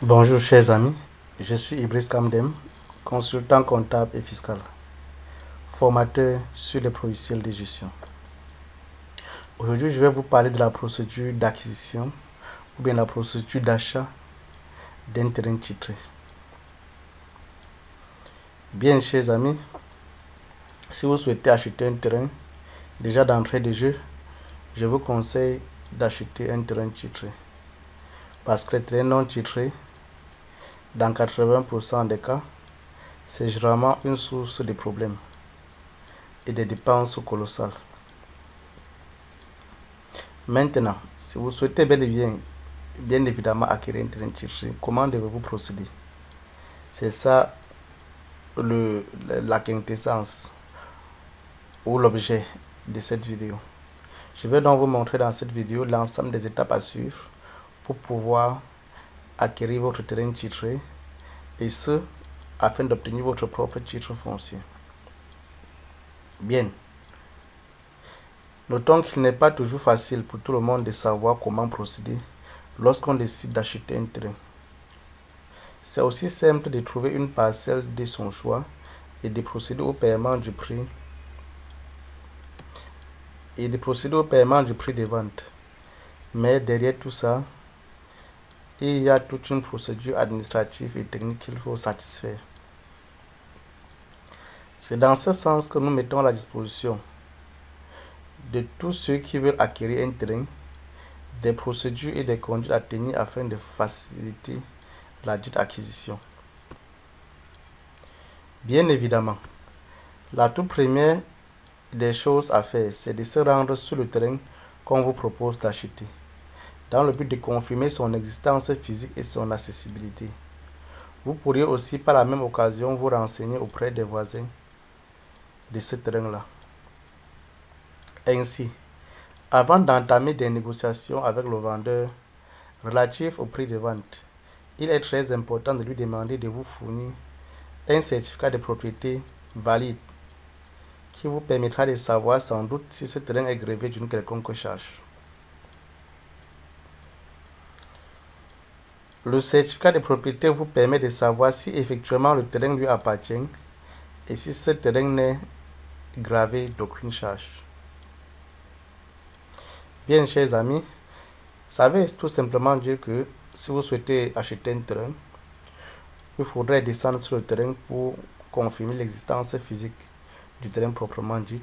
Bonjour chers amis, je suis Ibris Kamdem, consultant comptable et fiscal, formateur sur les logiciels de gestion. Aujourd'hui, je vais vous parler de la procédure d'acquisition ou bien la procédure d'achat d'un terrain titré. Bien chers amis, si vous souhaitez acheter un terrain, déjà d'entrée de jeu, je vous conseille d'acheter un terrain titré. Parce que les terrains non titrés, dans 80% des cas, c'est généralement une source de problèmes et des dépenses colossales. Maintenant, si vous souhaitez bel et bien évidemment acquérir un terrain titré, comment devez-vous procéder? C'est ça la quintessence ou l'objet de cette vidéo. Je vais donc vous montrer dans cette vidéo l'ensemble des étapes à suivre pour pouvoir acquérir votre terrain titré, et ce, afin d'obtenir votre propre titre foncier. Bien. Notons qu'il n'est pas toujours facile pour tout le monde de savoir comment procéder lorsqu'on décide d'acheter un terrain. C'est aussi simple de trouver une parcelle de son choix et de procéder au paiement du prix de vente. Mais derrière tout ça, il y a toute une procédure administrative et technique qu'il faut satisfaire. C'est dans ce sens que nous mettons à la disposition de tous ceux qui veulent acquérir un terrain des procédures et des conduites à tenir afin de faciliter la dite acquisition. Bien évidemment, la toute première des choses à faire, c'est de se rendre sur le terrain qu'on vous propose d'acheter, dans le but de confirmer son existence physique et son accessibilité. Vous pourriez aussi par la même occasion vous renseigner auprès des voisins de ce terrain-là. Ainsi, avant d'entamer des négociations avec le vendeur relatifs au prix de vente, il est très important de lui demander de vous fournir un certificat de propriété valide qui vous permettra de savoir sans doute si ce terrain est grévé d'une quelconque charge. Le certificat de propriété vous permet de savoir si effectivement le terrain lui appartient et si ce terrain n'est gravé d'aucune charge. Bien, chers amis, ça veut tout simplement dire que si vous souhaitez acheter un terrain, il faudrait descendre sur le terrain pour confirmer l'existence physique du terrain proprement dit.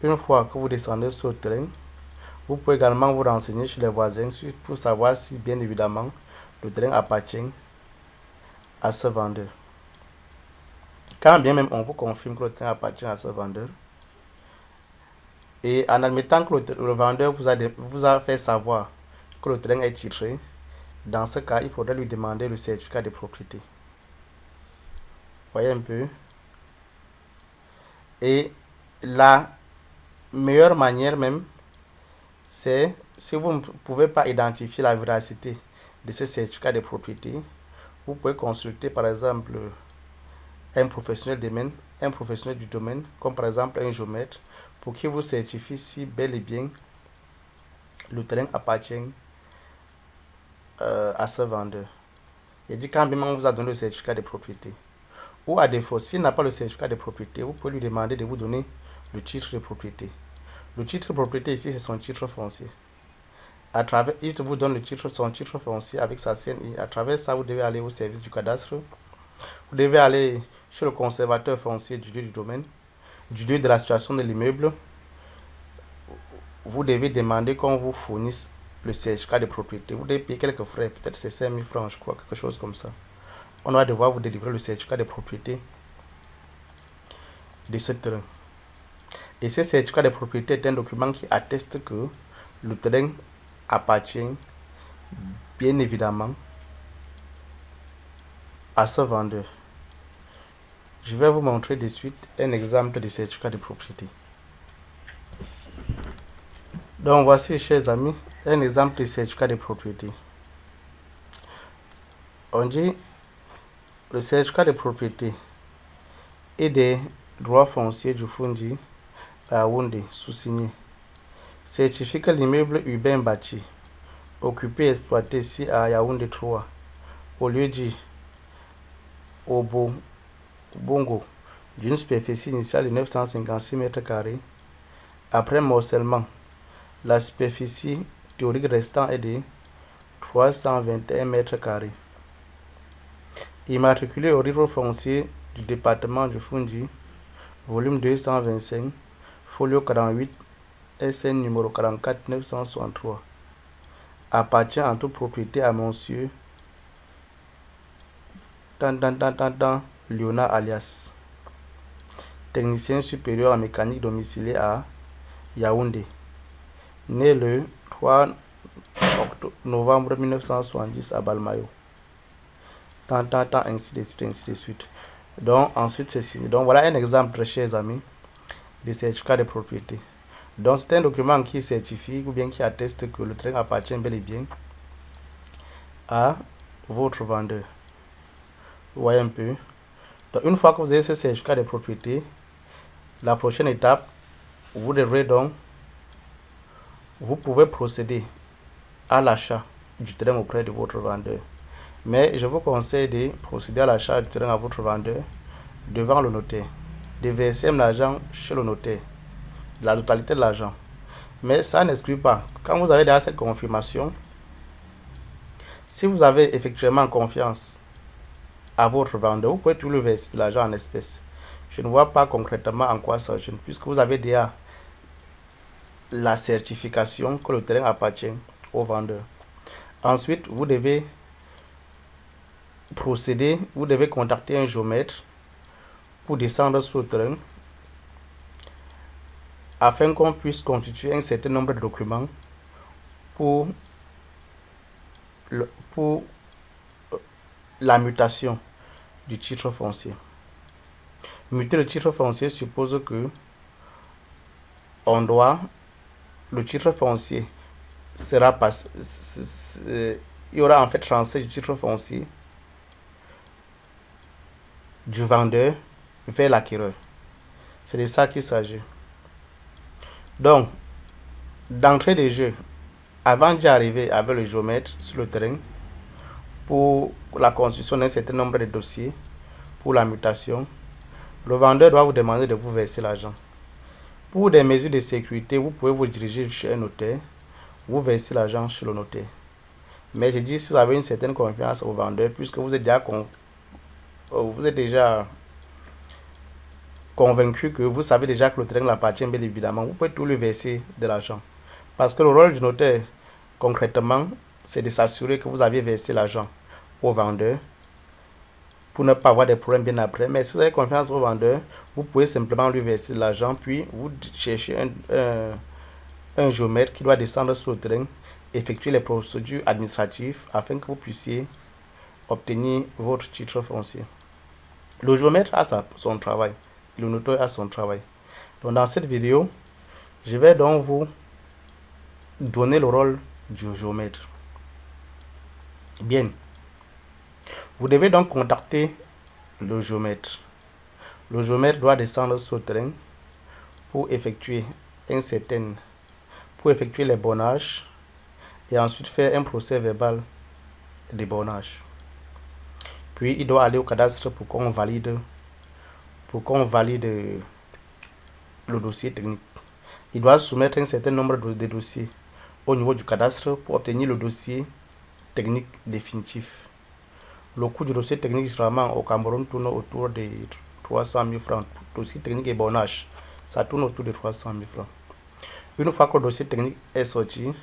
Une fois que vous descendez sur le terrain, vous pouvez également vous renseigner chez les voisins pour savoir si bien évidemment le terrain appartient à ce vendeur. Quand bien même on vous confirme que le terrain appartient à ce vendeur, et en admettant que le vendeur vous a fait savoir que le terrain est titré, dans ce cas, il faudrait lui demander le certificat de propriété. Voyez un peu. Et la meilleure manière même, c'est si vous ne pouvez pas identifier la véracité de ce certificat de propriété, vous pouvez consulter par exemple un professionnel du domaine, comme par exemple un géomètre, pour qu'il vous certifie si bel et bien le terrain appartient à ce vendeur. Et dit quand bien on vous a donné le certificat de propriété. Ou à défaut, s'il n'a pas le certificat de propriété, vous pouvez lui demander de vous donner le titre de propriété. Le titre de propriété ici, c'est son titre foncier. Il vous donne son titre foncier avec sa CNI. À travers ça, vous devez aller au service du cadastre. Vous devez aller chez le conservateur foncier du lieu du domaine, du lieu de la situation de l'immeuble. Vous devez demander qu'on vous fournisse le certificat de propriété. Vous devez payer quelques frais, peut-être c'est 5 000 francs, je crois, quelque chose comme ça. On va devoir vous délivrer le certificat de propriété de ce terrain. Et ce certificat de propriété est un document qui atteste que le terrain appartient bien évidemment à ce vendeur. Je vais vous montrer de suite un exemple de certificat de propriété. Donc voici, chers amis, un exemple de certificat de propriété. On dit le certificat de propriété et des droits fonciers du Fundi à Yaoundé, sous-signé, certifie que l'immeuble urbain bâti, occupé et exploité ici à Yaoundé 3, au lieu dit au bongo d'une superficie initiale de 956 mètres carrés, après morcellement, la superficie théorique restant est de 321 mètres carrés. Immatriculé au livre foncier du département du Fondi, volume 225, folio 48, SN numéro 44 963. Appartient en toute propriété à monsieur Léonard alias, technicien supérieur en mécanique domicilié à Yaoundé, né le 3 novembre 1970 à Balmayo. Ainsi de suite, ainsi de suite. Donc, ensuite, c'est signé. Donc, voilà un exemple, très chers amis, de certificat de propriété. Donc, c'est un document qui certifie ou bien qui atteste que le terrain appartient bel et bien à votre vendeur. Vous voyez un peu. Donc, une fois que vous avez ce certificat de propriété, la prochaine étape, vous devrez donc, vous pouvez procéder à l'achat du terrain auprès de votre vendeur. Mais je vous conseille de procéder à l'achat du terrain à votre vendeur devant le notaire, de verser l'argent chez le notaire, la totalité de l'argent. Mais ça n'exclut pas, quand vous avez déjà cette confirmation, si vous avez effectivement confiance à votre vendeur, vous pouvez tout le verser de l'argent en espèces. Je ne vois pas concrètement en quoi ça gêne, puisque vous avez déjà la certification que le terrain appartient au vendeur. Ensuite, vous devez procéder, vous devez contacter un géomètre pour descendre sur le terrain afin qu'on puisse constituer un certain nombre de documents pour la mutation du titre foncier. Muter le titre foncier suppose que le titre foncier sera passé, il y aura en fait transfert du titre foncier du vendeur vers l'acquéreur. C'est de ça qu'il s'agit. Donc, d'entrée de jeu, avant d'y arriver avec le géomètre sur le terrain, pour la constitution d'un certain nombre de dossiers, pour la mutation, le vendeur doit vous demander de vous verser l'argent. Pour des mesures de sécurité, vous pouvez vous diriger chez un notaire, vous versez l'argent chez le notaire. Mais je dis, si vous avez une certaine confiance au vendeur, puisque vous êtes déjà convaincu que vous savez déjà que le terrain appartient, bien évidemment, vous pouvez tout lui verser de l'argent. Parce que le rôle du notaire, concrètement, c'est de s'assurer que vous avez versé l'argent au vendeur pour ne pas avoir des problèmes bien après. Mais si vous avez confiance au vendeur, vous pouvez simplement lui verser l'argent, puis vous cherchez un géomètre qui doit descendre sur le terrain, effectuer les procédures administratives afin que vous puissiez obtenir votre titre foncier. Le géomètre a son travail, le notaire a son travail. Donc dans cette vidéo, je vais donc vous donner le rôle du géomètre. Bien, vous devez donc contacter le géomètre. Le géomètre doit descendre sur le terrain pour effectuer les bornages et ensuite faire un procès verbal de bornage. Puis il doit aller au cadastre pour qu'on valide le dossier technique. Il doit soumettre un certain nombre de dossiers au niveau du cadastre pour obtenir le dossier technique définitif. Le coût du dossier technique généralement au Cameroun tourne autour de 300 000 francs. Dossier technique et bornage, ça tourne autour de 300 000 francs. Une fois que le dossier technique est sorti,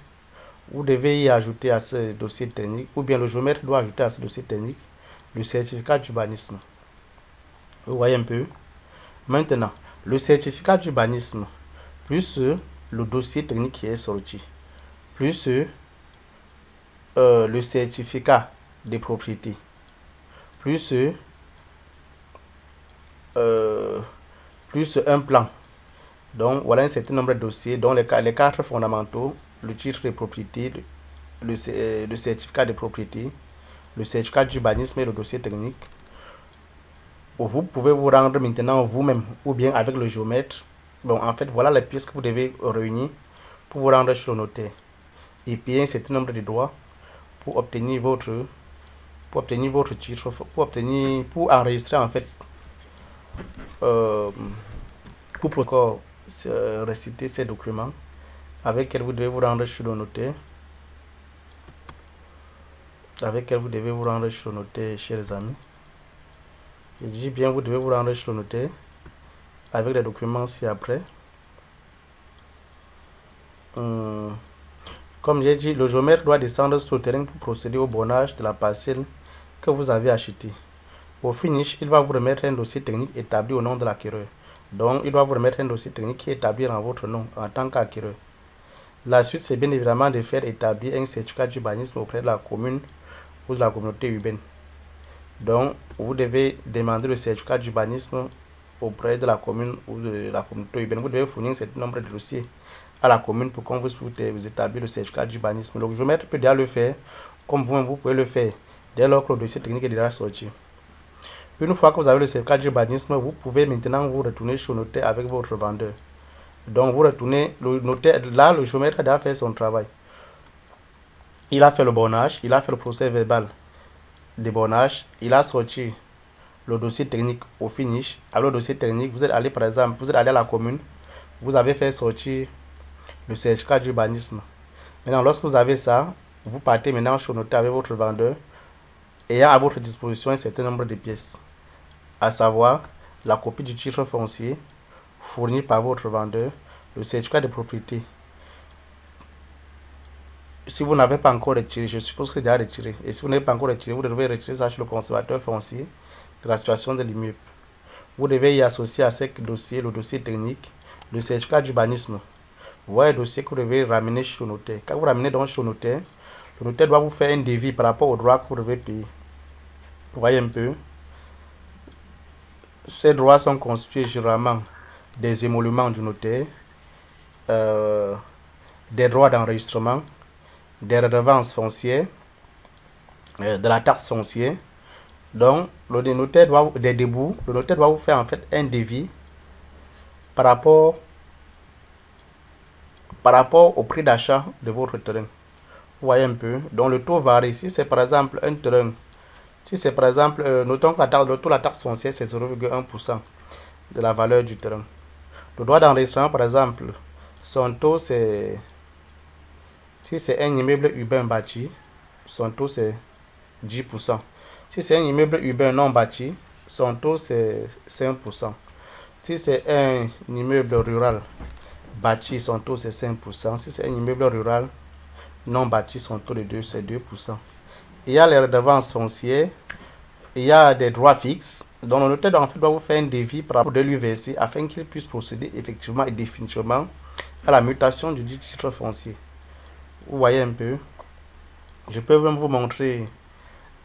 vous devez y ajouter à ce dossier technique, ou bien le géomètre doit ajouter à ce dossier technique le certificat d'urbanisme. Vous voyez un peu. Maintenant, le certificat d'urbanisme, plus le dossier technique qui est sorti, plus le certificat de propriété, plus un plan. Donc voilà un certain nombre de dossiers dont les 4 fondamentaux: le titre de propriété, le certificat de propriété, le certificat d'urbanisme et le dossier technique. Vous pouvez vous rendre maintenant vous-même ou bien avec le géomètre. Bon, en fait, voilà les pièces que vous devez réunir pour vous rendre chez le notaire et payer un certain nombre de droits pour obtenir votre pour obtenir votre titre, pour enregistrer en fait, pour encore réciter ces documents avec lesquels vous devez vous rendre chez le notaire. Avec lequel vous devez vous rendre chez le notaire, chers amis. Je dis bien, vous devez vous rendre chez le notaire avec les documents ci-après. Comme j'ai dit, le géomètre doit descendre sur le terrain pour procéder au bornage de la parcelle que vous avez achetée. Au finish, il va vous remettre un dossier technique établi au nom de l'acquéreur. Donc, il doit vous remettre un dossier technique qui est établi en votre nom en tant qu'acquéreur. La suite, c'est bien évidemment de faire établir un certificat d'urbanisme auprès de la commune ou de la communauté urbaine. Donc, vous devez demander le certificat d'urbanisme auprès de la commune ou de la communauté urbaine. Vous devez fournir un certain nombre de dossiers à la commune pour qu'on vous établir le certificat d'urbanisme. Le géomètre peut déjà le faire, comme vous pouvez le faire, dès lors que le dossier technique est déjà sorti. Une fois que vous avez le certificat d'urbanisme, vous pouvez maintenant vous retourner chez le notaire avec votre vendeur. Donc, vous retournez, le notaire, là, le géomètre a déjà fait son travail. Il a fait le bornage, il a fait le procès verbal de bornage, il a sorti le dossier technique au finish. Avec le dossier technique, vous êtes allé, par exemple, vous êtes allé à la commune, vous avez fait sortir le certificat d'urbanisme. Maintenant, lorsque vous avez ça, vous partez maintenant chez le notaire avec votre vendeur, ayant à votre disposition un certain nombre de pièces, à savoir la copie du titre foncier fourni par votre vendeur, le certificat de propriété. Si vous n'avez pas encore retiré, je suppose que c'est déjà retiré. Et si vous n'avez pas encore retiré, vous devez retirer ça chez le conservateur foncier de la situation de l'immeuble. Vous devez y associer à ce dossier, le dossier technique, le certificat d'urbanisme. Vous voyez le dossier que vous devez ramener chez le notaire. Quand vous ramenez donc chez le notaire doit vous faire un devis par rapport au droit que vous devez payer. Vous voyez un peu. Ces droits sont constitués généralement des émoluments du notaire, des droits d'enregistrement, des redevances foncières, de la taxe foncière. Donc, le notaire doit, des débouts, le notaire doit vous faire en fait un devis par rapport au prix d'achat de votre terrain. Vous voyez un peu. Donc, le taux varie. Si c'est par exemple un terrain, si c'est par exemple, notons que le taux de la taxe foncière c'est 0,1% de la valeur du terrain. Le droit d'enregistrement, par exemple, son taux c'est, si c'est un immeuble urbain bâti, son taux c'est 10%. Si c'est un immeuble urbain non bâti, son taux c'est 5%. Si c'est un immeuble rural bâti, son taux c'est 5%. Si c'est un immeuble rural non bâti, son taux de 2 c'est 2%. Il y a les redevances foncières, il y a des droits fixes. Donc le notaire en fait doit vous faire un devis pour de lui verser afin qu'il puisse procéder effectivement et définitivement à la mutation du dit titre foncier. Vous voyez un peu. Je peux même vous montrer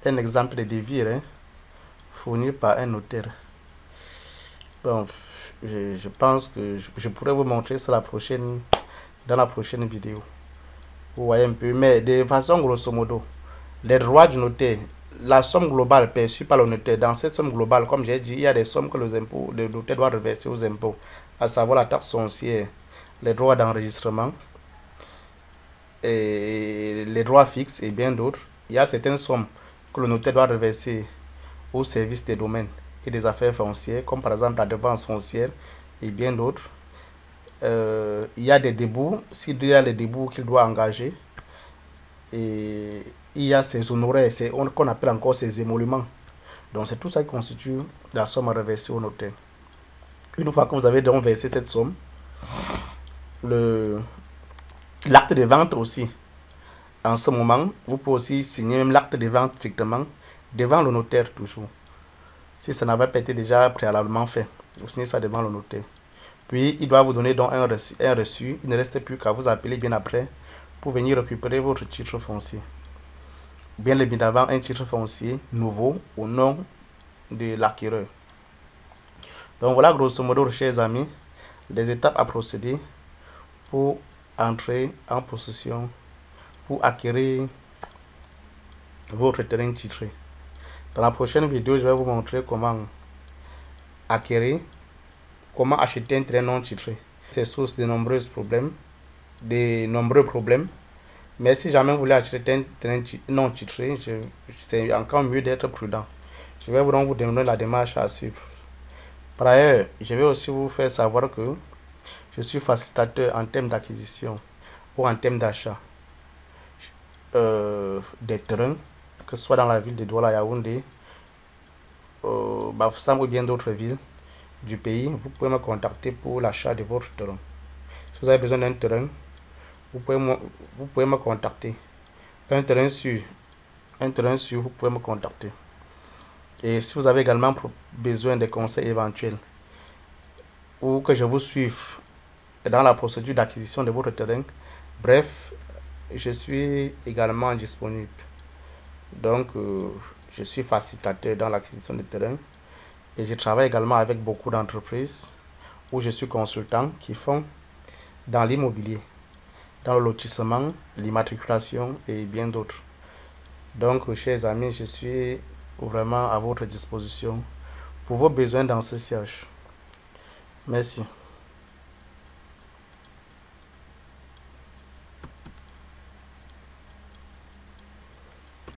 un exemple de devis fourni par un notaire. Bon, je pense que je pourrais vous montrer ça dans la prochaine vidéo. Vous voyez un peu, mais de façon grosso modo, les droits du notaire, la somme globale perçue par le notaire, dans cette somme globale, comme j'ai dit, il y a des sommes que le notaire doit reverser aux impôts, à savoir la taxe foncière, les droits d'enregistrement, et les droits fixes et bien d'autres. Il y a certaines sommes que le notaire doit reverser au service des domaines et des affaires foncières, comme par exemple la dépense foncière et bien d'autres. Il y a des débouts, s'il y a les débouts qu'il doit engager, et il y a ces honoraires, c'est qu'on appelle encore ces émoluments. Donc c'est tout ça qui constitue la somme à reverser au notaire. Une fois que vous avez donc versé cette somme, l'acte de vente aussi, en ce moment, vous pouvez aussi signer même l'acte de vente directement devant le notaire toujours. Si ça n'avait pas été déjà préalablement fait, vous signez ça devant le notaire. Puis il doit vous donner donc un reçu. Il ne reste plus qu'à vous appeler bien après pour venir récupérer votre titre foncier. Bien évidemment, un titre foncier nouveau au nom de l'acquéreur. Donc voilà grosso modo, chers amis, les étapes à procéder pour entrer en possession, pour acquérir votre terrain titré. Dans la prochaine vidéo, je vais vous montrer comment acquérir, comment acheter un terrain non titré. C'est source de nombreux problèmes, Mais si jamais vous voulez acheter un terrain non titré, c'est encore mieux d'être prudent. Je vais donc vous donner la démarche à suivre. Par ailleurs, je vais aussi vous faire savoir que je suis facilitateur en termes d'acquisition ou en termes d'achat des terrains, que ce soit dans la ville de Douala, Yaoundé, Bafoussam ou bien d'autres villes du pays. Vous pouvez me contacter pour l'achat de votre terrain. Si vous avez besoin d'un terrain, vous pouvez me contacter. Un terrain sûr, vous pouvez me contacter. Et si vous avez également besoin de conseils éventuels ou que je vous suive dans la procédure d'acquisition de votre terrain, bref, je suis également disponible. Donc, je suis facilitateur dans l'acquisition de terrain et je travaille également avec beaucoup d'entreprises où je suis consultant qui font dans l'immobilier, dans le lotissement, l'immatriculation et bien d'autres. Donc, chers amis, je suis vraiment à votre disposition pour vos besoins dans ce siège. Merci.